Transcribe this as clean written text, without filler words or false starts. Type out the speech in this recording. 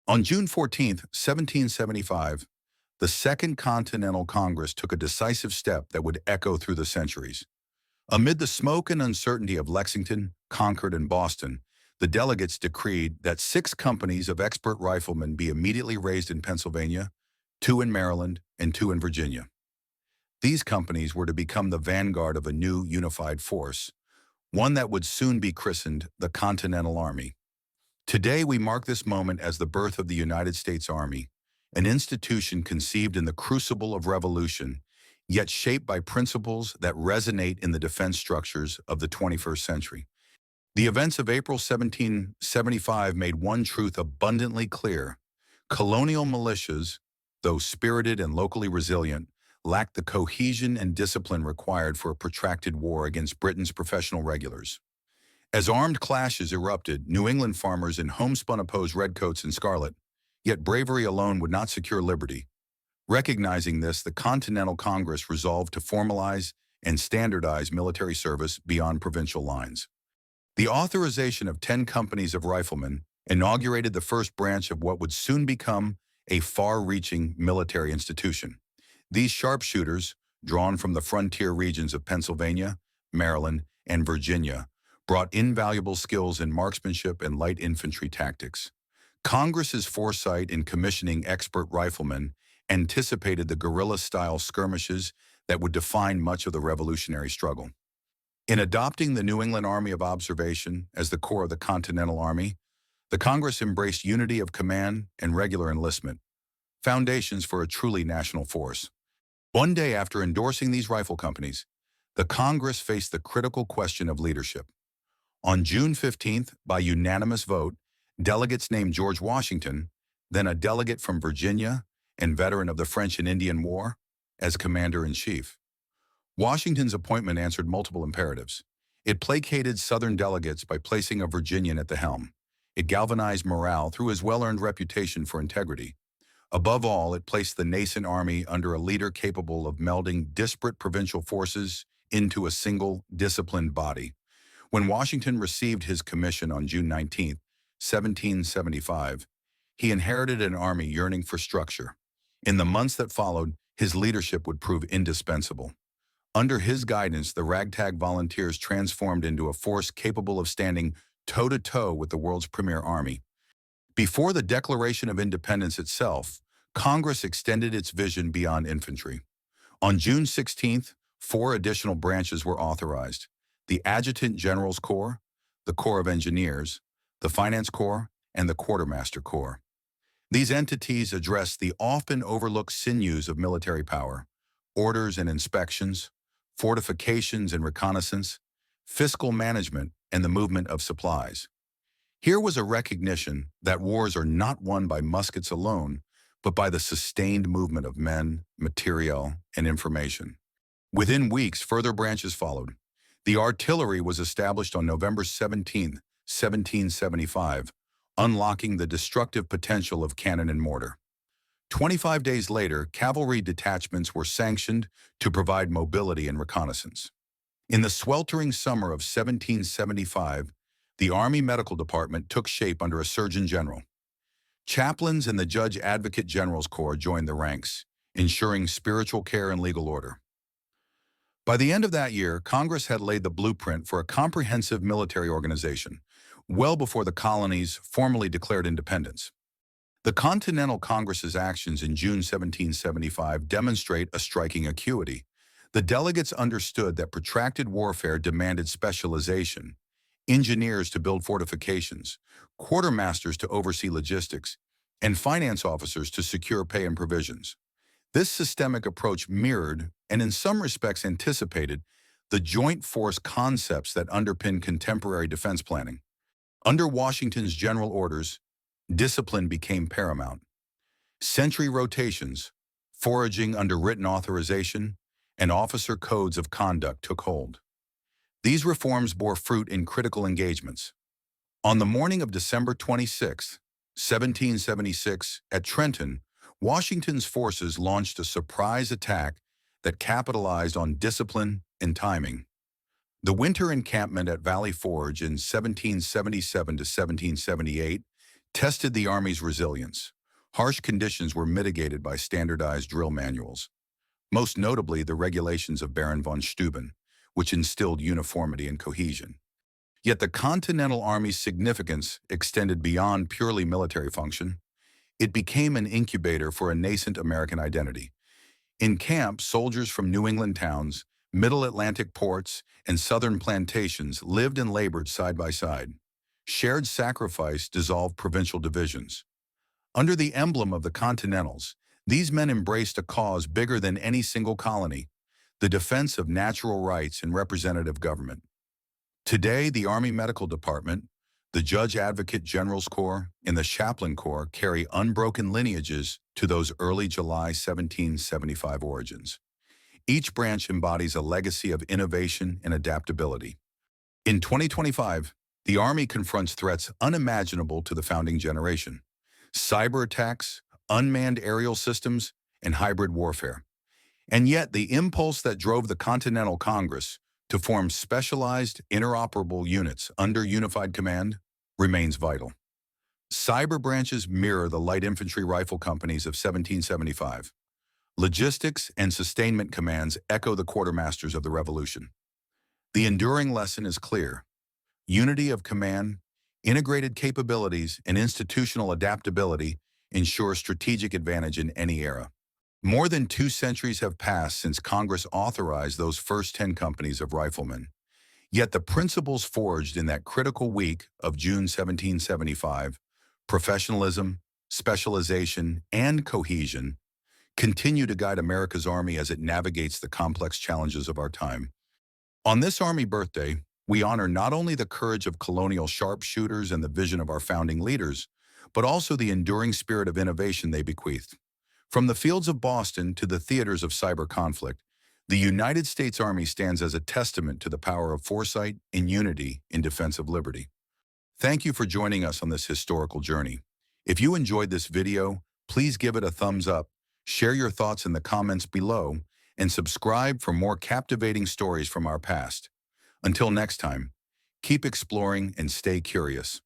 On June 14th, 1775, the Second Continental Congress took a decisive step that would echo through the centuries. Amid the smoke and uncertainty of Lexington, Concord, and Boston, the delegates decreed that 6 companies of expert riflemen be immediately raised in Pennsylvania, 2 in Maryland, and 2 in Virginia. These companies were to become the vanguard of a new unified force, one that would soon be christened the Continental Army. Today, we mark this moment as the birth of the United States Army, an institution conceived in the crucible of revolution, yet shaped by principles that resonate in the defense structures of the 21st century. The events of April 1775 made one truth abundantly clear. Colonial militias, though spirited and locally resilient, lacked the cohesion and discipline required for a protracted war against Britain's professional regulars. As armed clashes erupted, New England farmers in homespun opposed redcoats and scarlet, yet bravery alone would not secure liberty. Recognizing this, the Continental Congress resolved to formalize and standardize military service beyond provincial lines. The authorization of 10 companies of riflemen inaugurated the first branch of what would soon become a far-reaching military institution. These sharpshooters, drawn from the frontier regions of Pennsylvania, Maryland, and Virginia, brought invaluable skills in marksmanship and light infantry tactics. Congress's foresight in commissioning expert riflemen anticipated the guerrilla-style skirmishes that would define much of the Revolutionary struggle. In adopting the New England Army of Observation as the core of the Continental Army, the Congress embraced unity of command and regular enlistment, foundations for a truly national force. One day after endorsing these rifle companies, the Congress faced the critical question of leadership. On June 15th, by unanimous vote, delegates named George Washington, then a delegate from Virginia and veteran of the French and Indian War, as commander-in-chief. Washington's appointment answered multiple imperatives. It placated Southern delegates by placing a Virginian at the helm. It galvanized morale through his well-earned reputation for integrity. Above all, it placed the nascent army under a leader capable of melding disparate provincial forces into a single, disciplined body. When Washington received his commission on June 19, 1775, he inherited an army yearning for structure. In the months that followed, his leadership would prove indispensable. Under his guidance, the ragtag volunteers transformed into a force capable of standing toe-to-toe with the world's premier army. Before the Declaration of Independence itself, Congress extended its vision beyond infantry. On June 16th, 4 additional branches were authorized: the Adjutant General's Corps, the Corps of Engineers, the Finance Corps, and the Quartermaster Corps. These entities address the often overlooked sinews of military power: orders and inspections, fortifications and reconnaissance, fiscal management, and the movement of supplies. Here was a recognition that wars are not won by muskets alone, but by the sustained movement of men, material, and information. Within weeks, further branches followed. The artillery was established on November 17, 1775, unlocking the destructive potential of cannon and mortar. 25 days later, cavalry detachments were sanctioned to provide mobility and reconnaissance. In the sweltering summer of 1775, the Army Medical Department took shape under a Surgeon General. Chaplains and the Judge Advocate General's Corps joined the ranks, ensuring spiritual care and legal order. By the end of that year, Congress had laid the blueprint for a comprehensive military organization, well before the colonies formally declared independence. The Continental Congress's actions in June 1775 demonstrate a striking acuity. The delegates understood that protracted warfare demanded specialization: engineers to build fortifications, quartermasters to oversee logistics, and finance officers to secure pay and provisions. This systemic approach mirrored, and in some respects anticipated, the joint force concepts that underpin contemporary defense planning. Under Washington's general orders, discipline became paramount. Sentry rotations, foraging under written authorization, and officer codes of conduct took hold. These reforms bore fruit in critical engagements. On the morning of December 26, 1776, at Trenton, Washington's forces launched a surprise attack that capitalized on discipline and timing. The winter encampment at Valley Forge in 1777 to 1778 tested the Army's resilience. Harsh conditions were mitigated by standardized drill manuals, most notably the regulations of Baron von Steuben, which instilled uniformity and cohesion. Yet the Continental Army's significance extended beyond purely military function. It became an incubator for a nascent American identity. In camp, soldiers from New England towns, middle Atlantic ports, and southern plantations lived and labored side by side. Shared sacrifice dissolved provincial divisions. Under the emblem of the Continentals, these men embraced a cause bigger than any single colony, the defense of natural rights and representative government. Today, the Army Medical Department, the Judge Advocate General's Corps, and the Chaplain Corps carry unbroken lineages to those early July 1775 origins. Each branch embodies a legacy of innovation and adaptability. In 2025, the Army confronts threats unimaginable to the founding generation: cyber attacks, unmanned aerial systems, and hybrid warfare. And yet, the impulse that drove the Continental Congress to form specialized, interoperable units under unified command remains vital. Cyber branches mirror the light infantry rifle companies of 1775. Logistics and sustainment commands echo the quartermasters of the Revolution. The enduring lesson is clear: unity of command, integrated capabilities, and institutional adaptability ensure strategic advantage in any era. More than 2 centuries have passed since Congress authorized those first 10 companies of riflemen. Yet the principles forged in that critical week of June 1775, professionalism, specialization, and cohesion, continue to guide America's Army as it navigates the complex challenges of our time. On this Army birthday, we honor not only the courage of colonial sharpshooters and the vision of our founding leaders, but also the enduring spirit of innovation they bequeathed. From the fields of Boston to the theaters of cyber conflict, the United States Army stands as a testament to the power of foresight and unity in defense of liberty. Thank you for joining us on this historical journey. If you enjoyed this video, please give it a thumbs up, share your thoughts in the comments below, and subscribe for more captivating stories from our past. Until next time, keep exploring and stay curious.